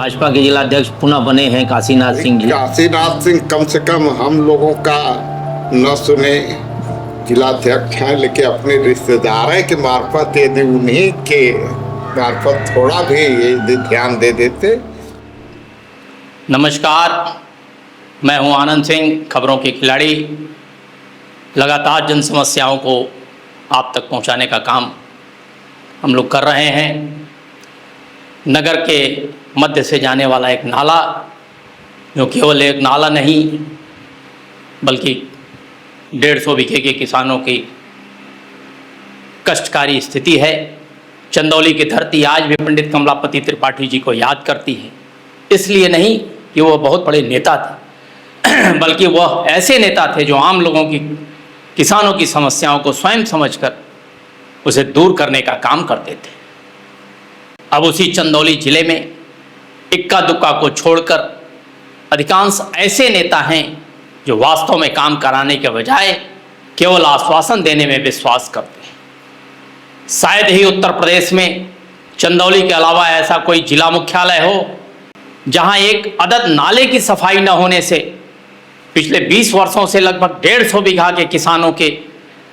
भाजपा के जिलाध्यक्ष पुनः बने हैं काशीनाथ सिंह जी। काशीनाथ सिंह कम से कम हम लोगों का न सुने, जिलाध्यक्ष हैं, लेकिन अपने रिश्तेदारों के मार्फत यदि उन्हीं के मार्फत थोड़ा भी यदि ध्यान दे देते। नमस्कार, मैं हूं आनंद सिंह, खबरों के खिलाड़ी। लगातार जन समस्याओं को आप तक पहुंचाने का काम हम लोग कर रहे हैं। नगर के मध्य से जाने वाला एक नाला, जो केवल एक नाला नहीं बल्कि 150 बीघे के किसानों की कष्टकारी स्थिति है। चंदौली की धरती आज भी पंडित कमलापति त्रिपाठी जी को याद करती है। इसलिए नहीं कि वह बहुत बड़े नेता थे, बल्कि वह ऐसे नेता थे जो आम लोगों की, किसानों की समस्याओं को स्वयं समझकर उसे दूर करने का काम करते थे। अब उसी चंदौली जिले में इक्का दुक्का को छोड़कर अधिकांश ऐसे नेता हैं जो वास्तव में काम कराने के बजाय केवल आश्वासन देने में विश्वास करते हैं। शायद ही उत्तर प्रदेश में चंदौली के अलावा ऐसा कोई जिला मुख्यालय हो जहां एक अदद नाले की सफाई न होने से पिछले 20 वर्षों से लगभग 150 बीघा के किसानों के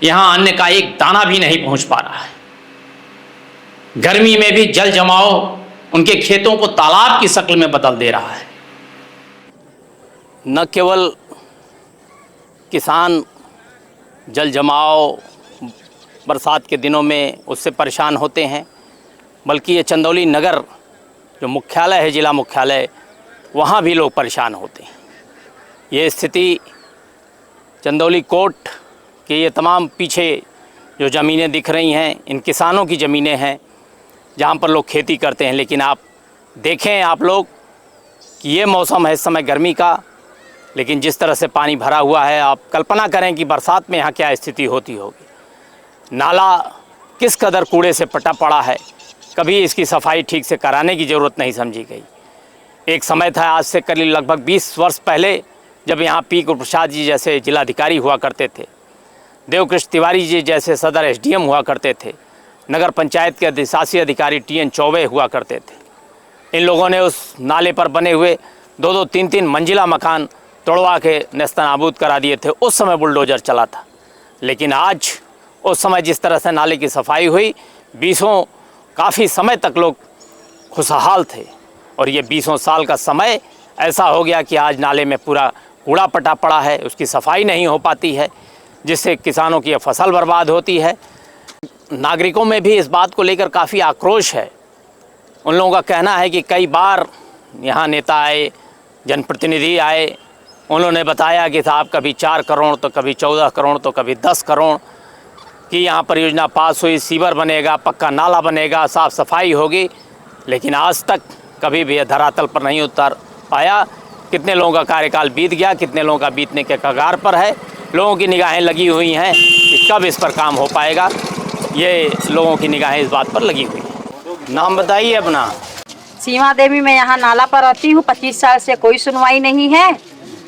यहां अन्न का एक दाना भी नहीं पहुंच पा रहा है। गर्मी में भी जल जमाव उनके खेतों को तालाब की शक्ल में बदल दे रहा है। न केवल किसान जल जमाव बरसात के दिनों में उससे परेशान होते हैं, बल्कि ये चंदौली नगर जो मुख्यालय है, जिला मुख्यालय, वहाँ भी लोग परेशान होते हैं। ये स्थिति चंदौली कोर्ट के ये तमाम पीछे जो ज़मीनें दिख रही हैं, इन किसानों की ज़मीनें हैं जहाँ पर लोग खेती करते हैं। लेकिन आप देखें आप लोग कि ये मौसम है इस समय गर्मी का, लेकिन जिस तरह से पानी भरा हुआ है, आप कल्पना करें कि बरसात में यहाँ क्या स्थिति होती होगी। नाला किस कदर कूड़े से पटा पड़ा है, कभी इसकी सफाई ठीक से कराने की ज़रूरत नहीं समझी गई। एक समय था, आज से करीब लगभग 20 वर्ष पहले, जब यहाँ पी गुरुप्रसाद जी जैसे जिलाधिकारी हुआ करते थे, देवकृष्ण तिवारी जी जैसे सदर एसडीएम हुआ करते थे, नगर पंचायत के अधिशासी अधिकारी टीएन चौबे हुआ करते थे। इन लोगों ने उस नाले पर बने हुए 2-2, 3-3 मंजिला मकान तोड़वा के नेस्तनाबूद करा दिए थे। उस समय बुलडोजर चला था। लेकिन आज उस समय जिस तरह से नाले की सफाई हुई, 20 काफ़ी समय तक लोग खुशहाल थे, और ये 20 साल का समय ऐसा हो गया कि आज नाले में पूरा कूड़ा पटा पड़ा है, उसकी सफाई नहीं हो पाती है, जिससे किसानों की फसल बर्बाद होती है। नागरिकों में भी इस बात को लेकर काफ़ी आक्रोश है। उन लोगों का कहना है कि कई बार यहाँ नेता आए, जनप्रतिनिधि आए, उन्होंने बताया कि साहब कभी 4 करोड़ तो कभी 14 करोड़ तो कभी 10 करोड़ की यहाँ परियोजना पास हुई, सीवर बनेगा, पक्का नाला बनेगा, साफ़ सफाई होगी। लेकिन आज तक कभी भी धरातल पर नहीं उतर पाया। कितने लोगों का कार्यकाल बीत गया, कितने लोगों का बीतने के कगार पर है। लोगों की निगाहें लगी हुई हैं कि कब इस पर काम हो पाएगा। ये लोगों की निगाहें इस बात पर लगी हुई है। नाम बताइए अपना। सीमा देवी, मैं यहाँ नाला पर रहती हूँ। 25 साल से कोई सुनवाई नहीं है।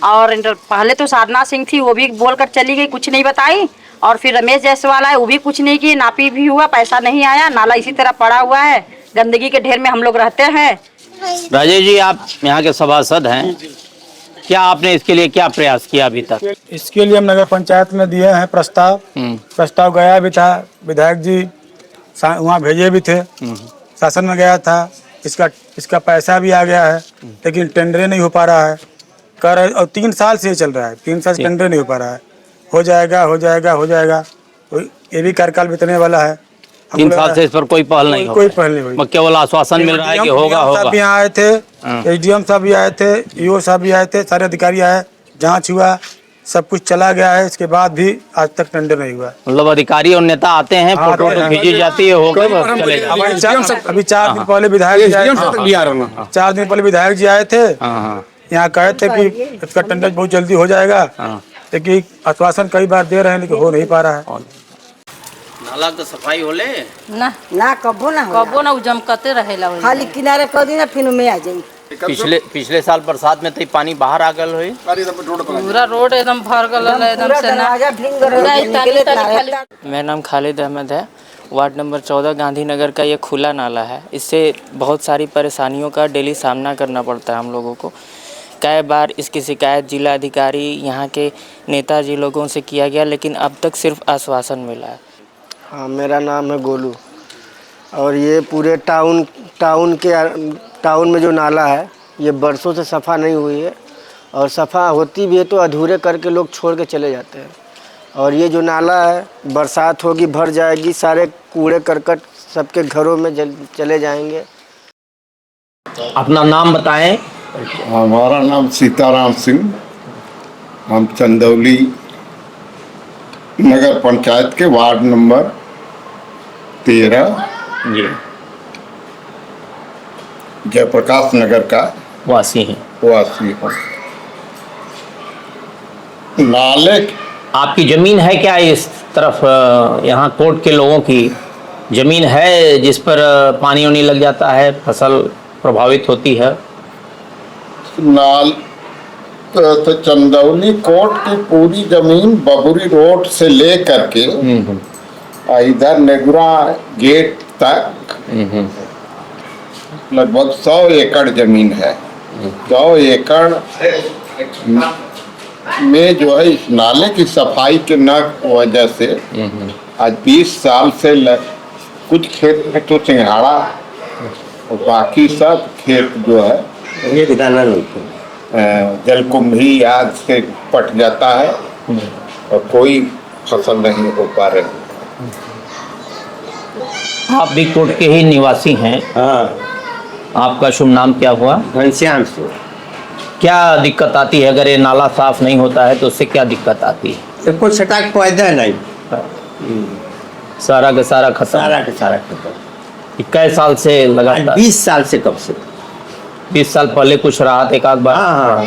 और पहले तो साधना सिंह थी, वो भी बोलकर चली गई, कुछ नहीं बताई। और फिर रमेश जायसवाल आए, वो भी कुछ नहीं किए, नापी भी हुआ, पैसा नहीं आया, नाला इसी तरह पड़ा हुआ है। गंदगी के ढेर में हम लोग रहते हैं। राजेश जी, आप यहाँ के सभासद हैं, क्या आपने इसके लिए क्या प्रयास किया अभी तक? इसके लिए हम नगर पंचायत में दिए हैं प्रस्ताव गया भी था, विधायक जी वहाँ भेजे भी थे, शासन में गया था। इसका पैसा भी आ गया है, लेकिन टेंडर नहीं हो पा रहा है। और 3 साल से चल रहा है, 3 साल से टेंडर नहीं हो पा रहा है। हो जाएगा हो जाएगा हो जाएगा, तो ये भी कार्यकाल बीतने वाला है। 3 साल से इस पर कोई पहल नहीं, कोई पहल नहीं हुई। केवल आश्वासन मिल रहा है कि होगा होगा। सब यहाँ आए थे, एसडीएम साहब भी आए थे, ईओ साहब भी आए थे, सारे अधिकारी आए, जांच हुआ, सब कुछ चला गया है। इसके बाद भी आज तक टेंडर नहीं हुआ। मतलब अधिकारी और नेता आते हैं, फोटो खींची जाती है, होगा बस चले जाते। अभी 4 दिन पहले विधायक जी आए, 4 दिन पहले विधायक जी आए थे, यहाँ कहे थे कि इसका टेंडर बहुत जल्दी हो जाएगा, लेकिन आश्वासन कई बार दे रहे हैं, लेकिन हो नहीं पा रहा है। नाला तो सफाई होले ना कबो ना उजमकते रहेला, खाली किनारे कर दी ना, फिर में आ जाई। पिछले साल बरसात में तो पानी बाहर आ गल हुई, पूरा रोड एकदम भर गल एकदम से ना। मेरा नाम खालिद अहमद है वार्ड नंबर 14 गांधीनगर का ये खुला नाला है। इससे बहुत सारी परेशानियों का डेली सामना करना पड़ता है हम लोगों को। कई बार इसकी शिकायत जिला अधिकारी यहाँ के नेताजी लोगों से किया गया, लेकिन अब तक सिर्फ आश्वासन मिला है। हाँ, मेरा नाम है गोलू और ये पूरे टाउन में जो नाला है ये बरसों से सफ़ा नहीं हुई है और सफ़ा होती भी है तो अधूरे करके लोग छोड़ के चले जाते हैं। और ये जो नाला है बरसात होगी भर जाएगी, सारे कूड़े करकट सबके घरों में चले जाएंगे। अपना नाम बताएं। हमारा नाम सीताराम सिंह, हम चंदौली नगर पंचायत के वार्ड नंबर 13 जी जयप्रकाश नगर का वासी हैं। वासी हूँ। नाले आपकी ज़मीन है क्या इस तरफ? यहाँ कोर्ट के लोगों की ज़मीन है जिस पर पानी वानी लग जाता है, फसल प्रभावित होती है? तो चंदौली कोर्ट की पूरी जमीन बबुरी रोड से ले करके इधर नेगुरा गेट तक लगभग 100 एकड़ जमीन है। 100 एकड़ में जो है इस नाले की सफाई के न वजह से आज 20 साल से कुछ खेत में तो सिंघाड़ा और बाकी सब खेत जो है ये दाना जलकुंभी आदि से पट जाता है और कोई फसल नहीं हो पा रही। आप भी कोर्ट के ही निवासी हैं? हाँ। आपका शुभ नाम क्या हुआ? घनश्याम से। क्या दिक्कत आती है अगर ये नाला साफ नहीं होता है तो उससे क्या दिक्कत आती है? कोई छटाक पैदा नहीं, सारा का सारा खत्म। सारा खत्म। कै साल से लगातार? 20 साल से। कब से? 20 साल पहले कुछ रहा था एक आध बार? हाँ,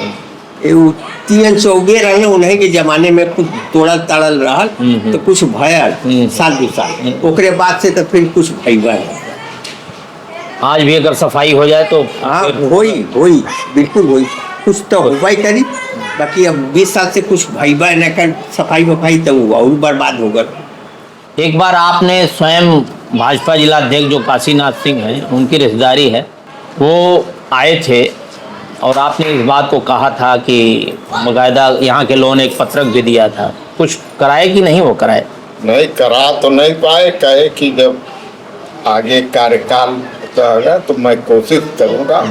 तीन चौगे रहे उन्हीं के जमाने में कुछ तोड़ल ताड़ल रहा तो कुछ भया साल 2 साल, ओकरे बाद से तो फिर कुछ भैया। आज भी अगर सफाई हो जाए तो? हाँ, होई बिल्कुल होई, कुछ तो होगा ही करी। बाकी अब 20 साल से कुछ भैया न कर सफाई वफाई तो और बर्बाद होगा। एक बार आपने स्वयं भाजपा जिला अध्यक्ष जो काशीनाथ सिंह हैं, उनकी रिश्तेदारी है, वो आए थे और आपने इस बात को कहा था कि बाकायदा यहाँ के लोगों ने एक पत्रक भी दिया था। कुछ कराए कि नहीं? वो कराए नहीं, करा तो नहीं पाए। कहे कि जब आगे कार्यकाल होगा तो मैं कोशिश करूँगा,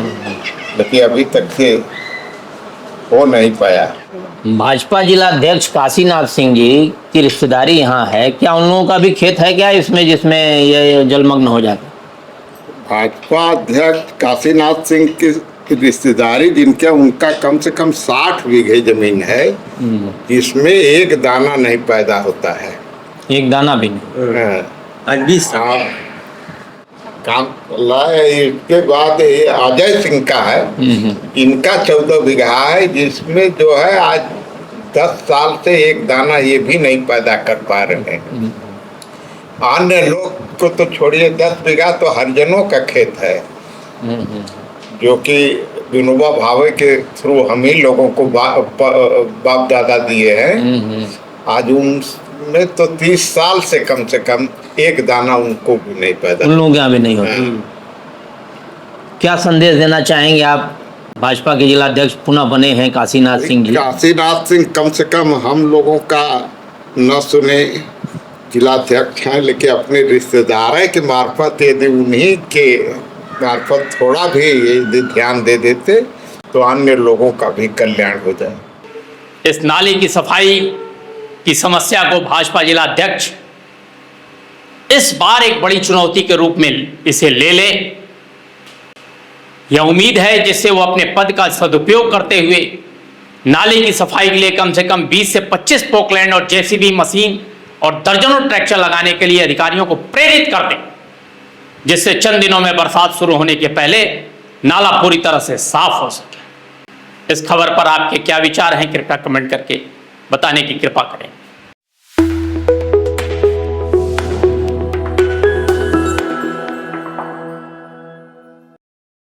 लेकिन अभी तक से हो नहीं पाया। भाजपा जिला अध्यक्ष काशीनाथ सिंह जी की रिश्तेदारी यहाँ है, क्या उन लोगों का भी खेत है क्या इसमें जिसमें ये जलमग्न हो जाता? भाजपा अध्यक्ष काशीनाथ सिंह की रिश्तेदारी जिनके, उनका कम से कम 60 बीघे जमीन है जिसमें एक दाना नहीं पैदा होता है। एक दाना भी नहीं? 20 काम इसके बाद ये अजय सिंह का है, इनका 14 बीघा है जिसमें जो है आज 10 साल से एक दाना ये भी नहीं पैदा कर पा रहे हैं। अन्य लोग को तो छोड़िए, 10 बीघा तो हरिजनों का खेत है जो कि विनोबा भावे के थ्रू हम ही लोगों को बाप दादा दिए हैं। आज उनमें तो 30 साल से कम एक दाना उनको भी नहीं पैदा, उन लोगों के यहाँ भी नहीं होता। क्या संदेश देना चाहेंगे आप? भाजपा के जिला अध्यक्ष पुनः बने हैं काशीनाथ सिंह जी। काशीनाथ सिंह कम से कम हम लोगों का न सुने, जिलाध्यक्ष हैं, लेकिन अपने रिश्तेदारों के मार्फत यदि उन्हीं के मार्फत थोड़ा भी यदि ध्यान दे देते तो अन्य लोगों का भी कल्याण हो जाए। इस नाले की सफाई की समस्या को भाजपा जिला अध्यक्ष इस बार एक बड़ी चुनौती के रूप में इसे ले ले। यह उम्मीद है जिससे वो अपने पद का सदुपयोग करते हुए नाले की सफाई के लिए कम से कम 20 से 25 पोकलैंड और जेसीबी मशीन और दर्जनों ट्रैक्टर लगाने के लिए अधिकारियों को प्रेरित कर दें, जिससे चंद दिनों में बरसात शुरू होने के पहले नाला पूरी तरह से साफ हो सके। इस खबर पर आपके क्या विचार हैं, कृपया कमेंट करके बताने की कृपा करें।